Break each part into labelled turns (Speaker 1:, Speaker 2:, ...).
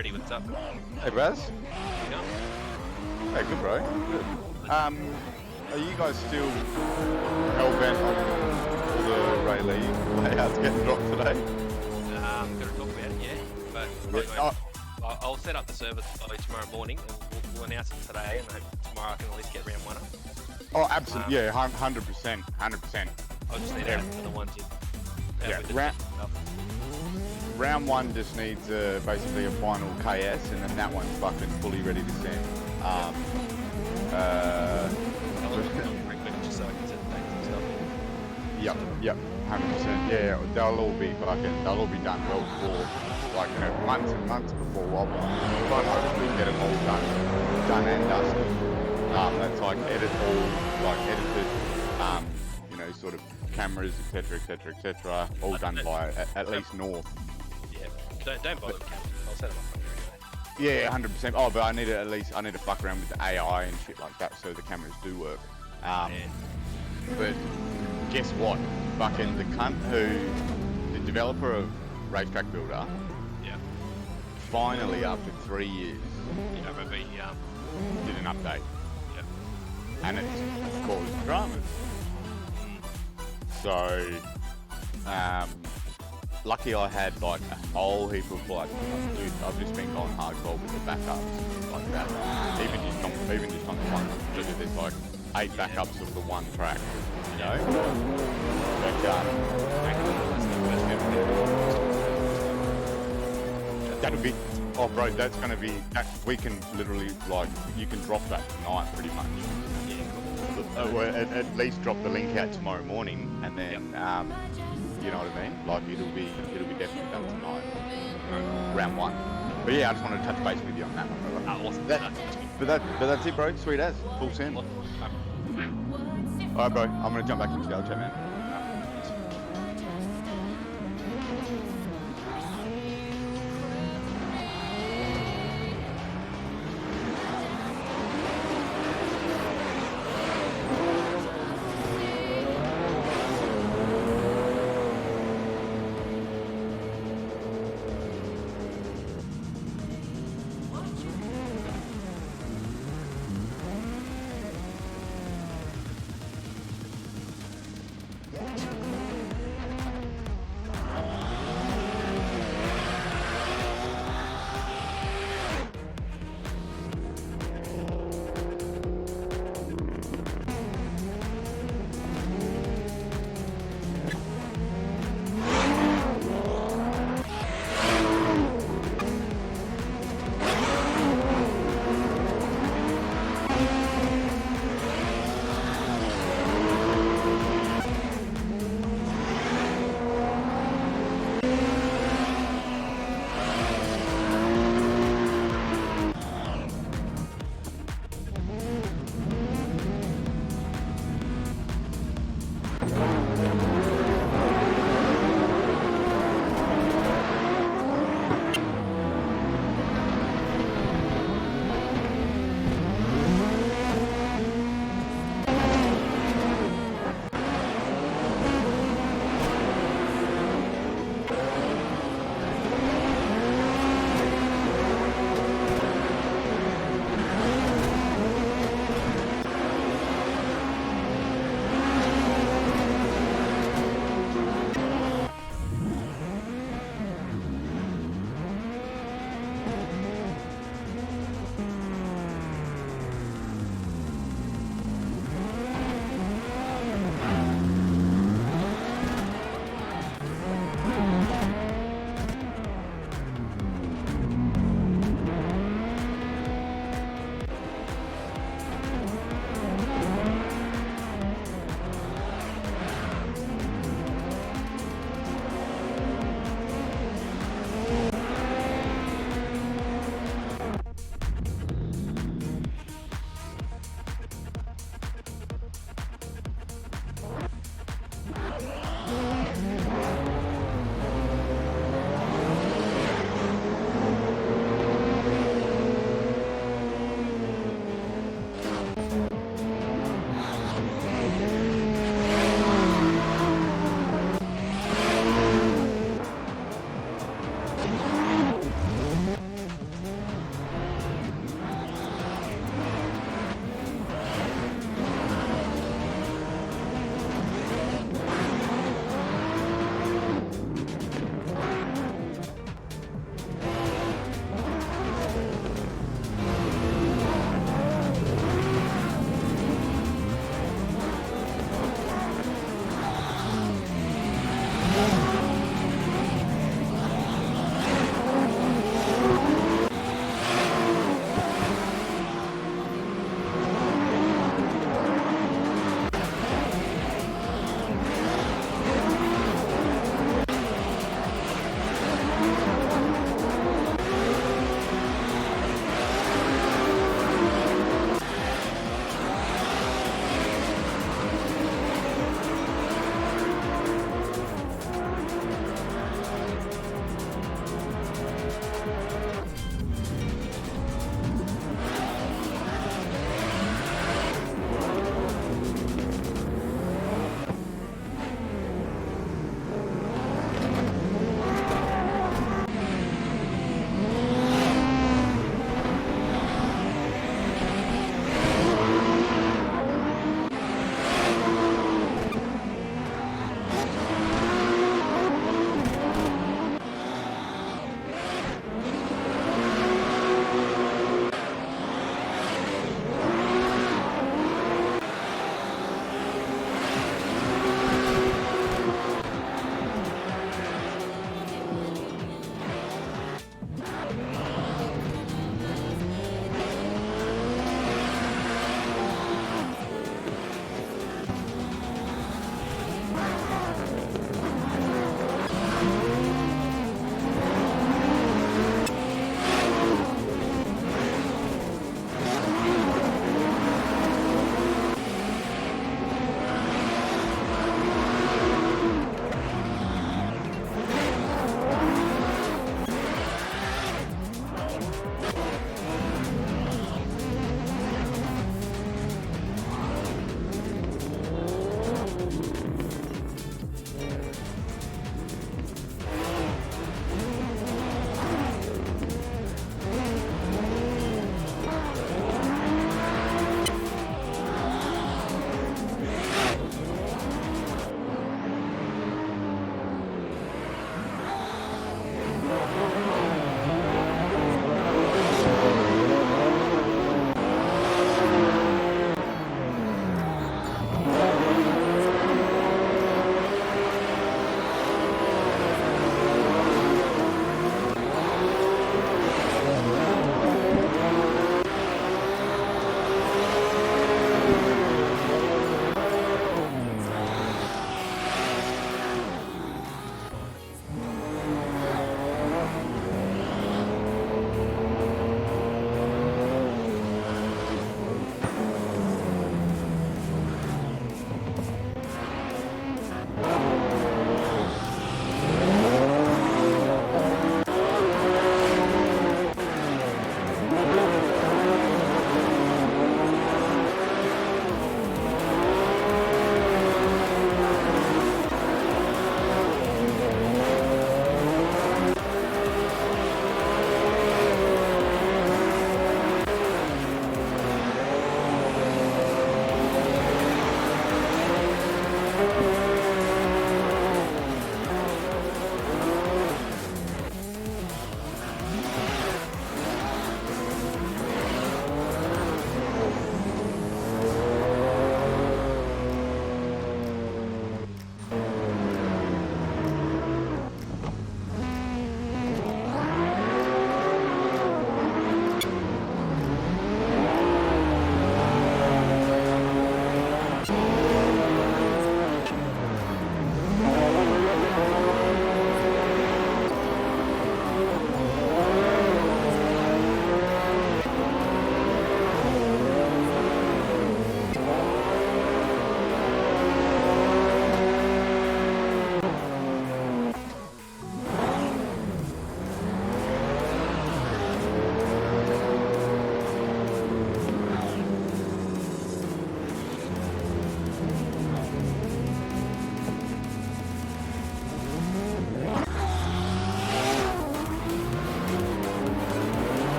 Speaker 1: Brody, what's up?
Speaker 2: Hey, Baz.
Speaker 1: Yeah.
Speaker 2: Hey, good, bro. Good. Are you guys still hell-bent on all the Rayleigh layouts getting dropped today?
Speaker 1: Gonna talk about it, yeah. But I'll set up the service by tomorrow morning, and we'll announce it today, and I hope tomorrow I can at least get round one up.
Speaker 2: Oh, absolutely. Yeah, 100%. 100%.
Speaker 1: I'll just need out for the ones in.
Speaker 2: Round one just needs basically a final KS, and then that one's fucking fully ready to send.
Speaker 1: Just so I can set the dates and stuff.
Speaker 2: Yep, 100%. Yeah, they'll all be done well before, like, you know, months and months before Wobble. But hopefully get them all done and dusted. That's like edited, you know, sort of cameras, etc., all done by at least North.
Speaker 1: Yeah, don't bother with cameras. I'll set them up.
Speaker 2: Yeah, 100%. Oh, but I need to fuck around with the AI and shit like that so the cameras do work. But guess what? Fucking the cunt the developer of Racetrack Builder, finally after 3 years,
Speaker 1: You know, maybe
Speaker 2: did an update.
Speaker 1: Yeah.
Speaker 2: And it's caused dramas. So, lucky I had like a whole heap of like, dude, I've just been going hardcore with the backups like that. Even just on the one, look at this, like 8 backups of the one track, you know. But that'll be, oh bro, that's gonna be that. We can literally like, you can drop that tonight pretty much. At least drop the link out tomorrow morning, and then you know what I mean. Like it'll be definitely done tonight, round one. But yeah, I just wanted to touch base with you on that one, brother.
Speaker 1: Awesome.
Speaker 2: But that's it, bro. Sweet as full send. All right, bro. I'm gonna jump back into the other chat, man.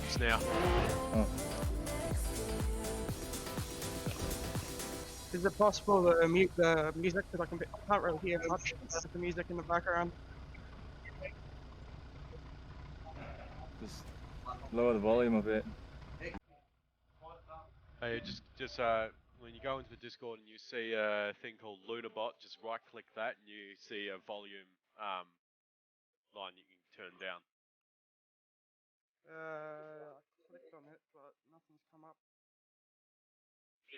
Speaker 1: just now.
Speaker 3: Oh.
Speaker 4: Is it possible to mute the music because I can't really hear much with the music in the background?
Speaker 3: Just lower the volume a bit.
Speaker 5: Hey, just when you go into the Discord and you see a thing called Lunabot, just right click that and you see a volume line you can turn down.
Speaker 4: I clicked on it, but nothing's come up.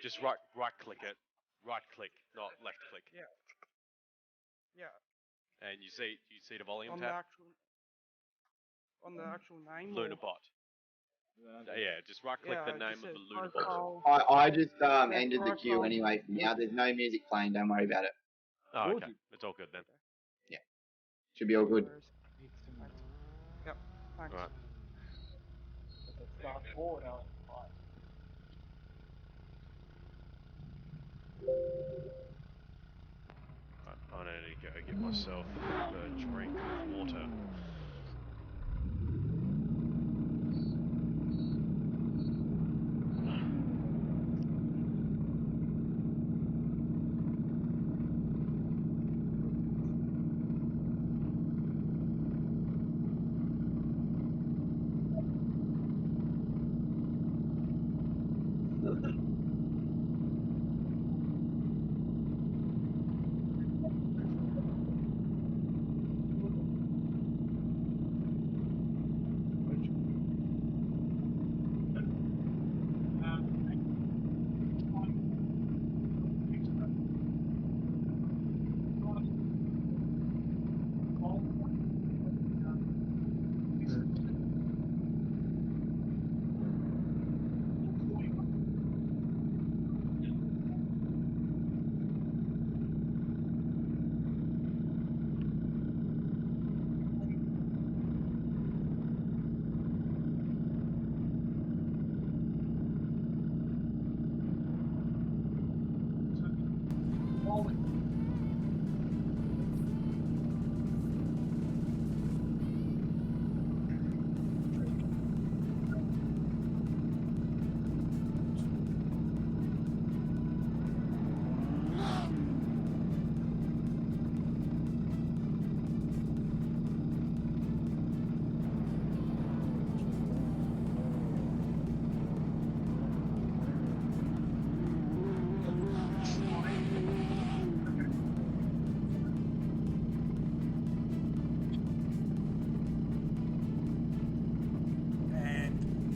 Speaker 5: Just right click it. Right click, not left click.
Speaker 4: Yeah. Yeah.
Speaker 5: And you see the volume
Speaker 4: On
Speaker 5: tab?
Speaker 4: the actual name. Or...
Speaker 5: Lunabot. Yeah, just right click the name of the Lunabot.
Speaker 4: profile.
Speaker 6: I just ended the queue anyway for now. There's no music playing, don't worry about it.
Speaker 5: Oh, okay. It's all good then.
Speaker 6: Yeah. Should be all good.
Speaker 4: Yep, thanks.
Speaker 5: Alright. I need to go get myself a drink of water.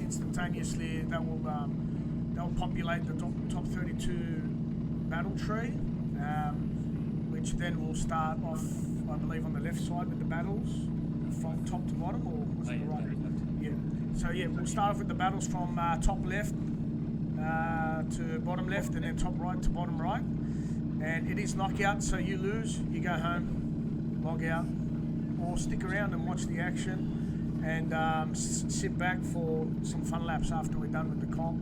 Speaker 7: Instantaneously they'll populate the top 32 battle tree, which then will start off, I believe, on the left side with the battles from top to bottom, or was it the right? Yeah. So yeah, we'll start off with the battles from top left to bottom left, and then top right to bottom right. And it is knockout, so you lose, you go home, log out, or stick around and watch the action. And sit back for some fun laps after we're done with the comp.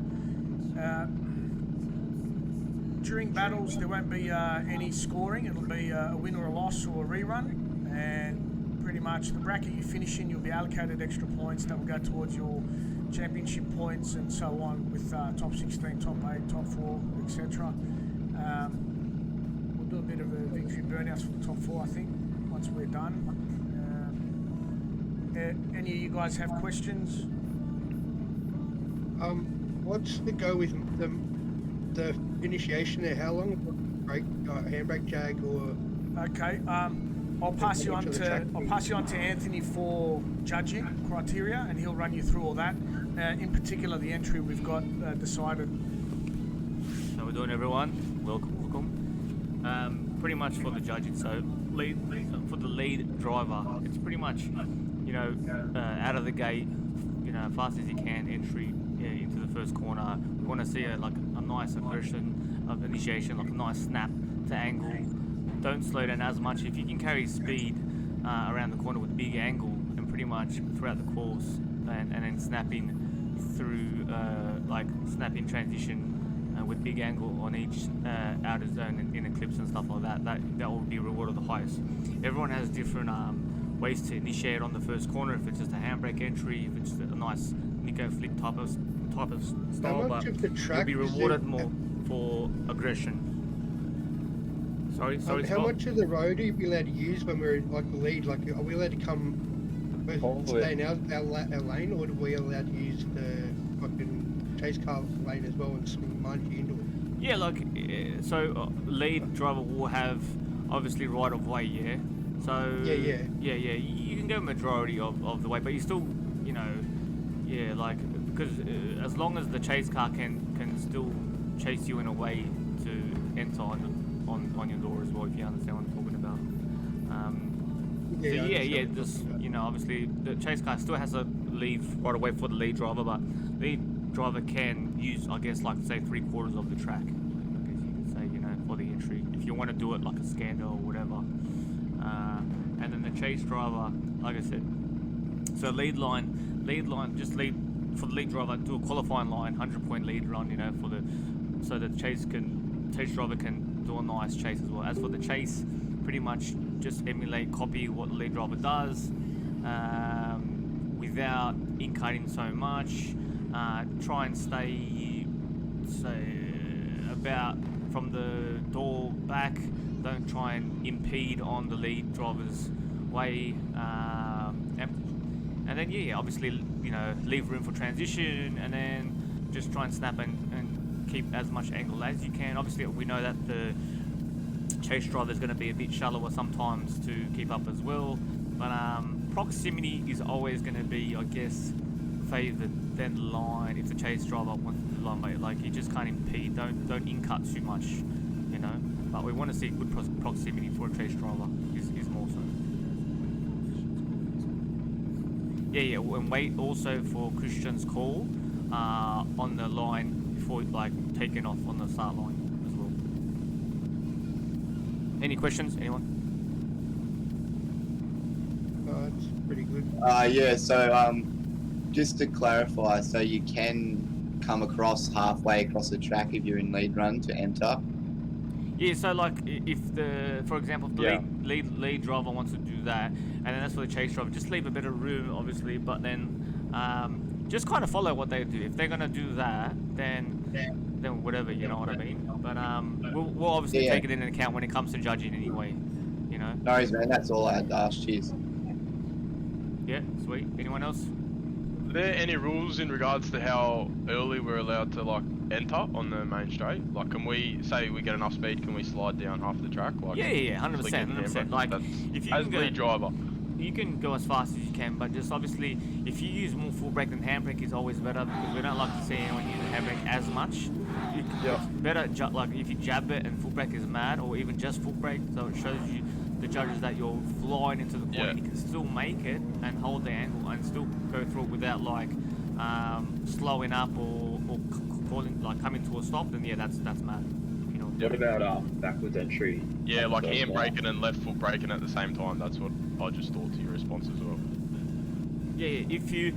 Speaker 7: During battles, there won't be any scoring. It'll be a win or a loss or a rerun. And pretty much the bracket you finish in, you'll be allocated extra points that will go towards your championship points and so on with top 16, top 8, top 4, etc. We'll do a bit of a victory burnouts for the top 4, I think, once we're done. Any of you guys have questions?
Speaker 4: What's the go with the initiation there? How long? Handbrake jag or?
Speaker 7: Okay. I'll pass you on to Anthony for judging criteria, and he'll run you through all that. In particular, the entry we've got decided.
Speaker 8: How we doing, everyone? Welcome. Pretty much for the judging. So, for the lead driver, it's pretty much, out of the gate, fast as you can, entry into the first corner. We want to see a nice aggression of initiation, like a nice snap to angle. Don't slow down as much. If you can carry speed around the corner with big angle, and pretty much throughout the course, and then snapping through, snapping transition with big angle on each outer zone and inner clips and stuff like that, that will be rewarded the highest. Everyone has different ways to initiate on the first corner. If it's just a handbrake entry, if it's a nice Nico flick type of style,
Speaker 4: much
Speaker 8: but
Speaker 4: of the
Speaker 8: you'll
Speaker 4: track
Speaker 8: be
Speaker 4: is
Speaker 8: rewarded
Speaker 4: it-
Speaker 8: more for aggression. Sorry,
Speaker 4: How
Speaker 8: Scott?
Speaker 4: much of the road are you allowed to use when we're like the lead? Like, are we allowed to come stay in our lane, or are we allowed to use the fucking chase car lane as well and mind you into it?
Speaker 8: Yeah, like, lead driver will have obviously right of way, yeah? So,
Speaker 4: Yeah.
Speaker 8: you can go majority of the way, but you still, like, because as long as the chase car can still chase you in a way to enter on your door as well, if you understand what I'm talking about. Obviously the chase car still has to leave right away for the lead driver, but lead driver can use, I guess, like say 3/4 of the track, I guess you could say, for the entry, if you want to do it like a scanner or whatever. And then the chase driver, like I said, so lead line, just lead for the lead driver, do a qualifying line, 100-point lead run, so that chase driver can do a nice chase as well. As for the chase, pretty much just emulate, copy what the lead driver does, without in-cutting so much. Try and stay, about from the door back. Don't try and impede on the lead driver's way. And then, obviously, leave room for transition, and then just try and snap and keep as much angle as you can. Obviously, we know that the chase driver is going to be a bit shallower sometimes to keep up as well. But proximity is always going to be, I guess, favoured than the line if the chase driver wants the line, mate. Like, you just can't impede. Don't in-cut too much, But we want to see good proximity for a chase driver. Is more so. Yeah, and wait also for Christian's call on the line before taking off on the start line as well. Any questions, anyone?
Speaker 4: It's pretty good.
Speaker 6: So just to clarify, so you can come across halfway across the track if you're in lead run to enter?
Speaker 8: Yeah, so like if for example, if the lead driver wants to do that, and then that's for the chase driver, just leave a bit of room, obviously, but then just kind of follow what they do. If they're gonna do that, then whatever, you know what I mean. But we'll obviously take it into account when it comes to judging anyway,
Speaker 6: No worries, man. That's all I had to ask. Cheers.
Speaker 8: Yeah, sweet. Anyone else?
Speaker 9: Are there any rules in regards to how early we're allowed to enter on the main straight? Like, can we say we get enough speed? Can we slide down half the track? Like,
Speaker 8: 100%. Like, if you
Speaker 9: as
Speaker 8: can
Speaker 9: lead driver,
Speaker 8: you can go as fast as you can, but just obviously, if you use more full brake than handbrake, is always better, because we don't like to see anyone using handbrake as much. It's better, if you jab it and full brake is mad, or even just full brake, so it shows you, the judges, that you're flying into the corner. You can still make it and hold the angle and still go through it without slowing up or coming to a stop. Then that's mad.
Speaker 3: What about backwards entry?
Speaker 9: Yeah, like handbraking and left foot braking at the same time. That's what I just thought to your response as well.
Speaker 8: Yeah. If you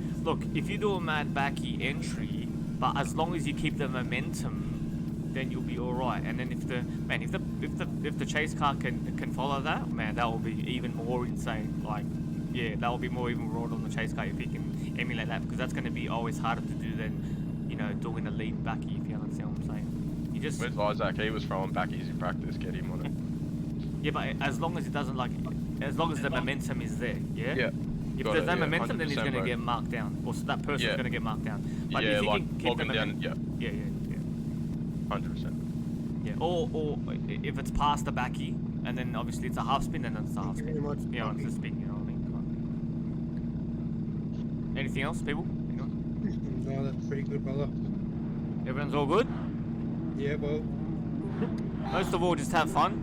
Speaker 8: do a mad backy entry, but as long as you keep the momentum, then you'll be all right. And then if the chase car can follow that, man, that will be even more insane. That will be more even raw on the chase car if he can emulate that, because that's going to be always harder to do than doing a lead backy, if you understand what I'm saying.
Speaker 9: Where's Isaac? He was throwing backies in practice. Get him on it.
Speaker 8: Yeah, but as long as it doesn't as long as the momentum is there, yeah.
Speaker 9: Yeah.
Speaker 8: If there's no momentum, then he's going to get marked down, or that person's going to get marked down. But if you can keep the momentum, yeah.
Speaker 9: 100%.
Speaker 8: Yeah, or if it's past the backy, and then obviously it's a half spin, then it's a half spin. It's a spin, you know what I mean? Anything else, people? Anyone?
Speaker 4: No, that's pretty good, brother.
Speaker 8: Everyone's all good?
Speaker 4: Yeah, well.
Speaker 8: Most of all, just have fun.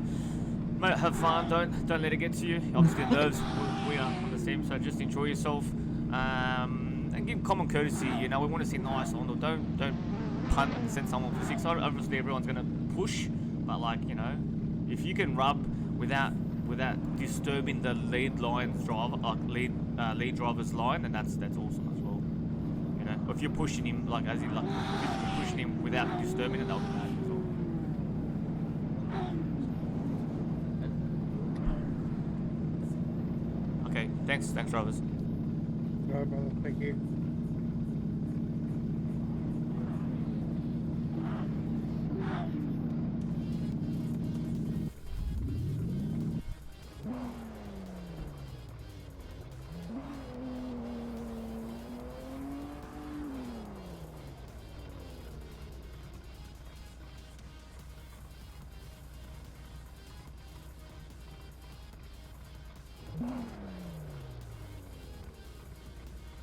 Speaker 8: Mate, have fun. Don't let it get to you. Obviously, nerves. We are on the same, so just enjoy yourself. And give common courtesy. We want to see nice on. Don't punt and send someone for 6. Obviously, everyone's gonna push, but if you can rub without disturbing the lead driver's line, then that's awesome as well. If you're pushing him if you're pushing him without disturbing it, that'll be bad as well. Okay, thanks. Thanks, drivers.
Speaker 4: Alright, brother. Thank you.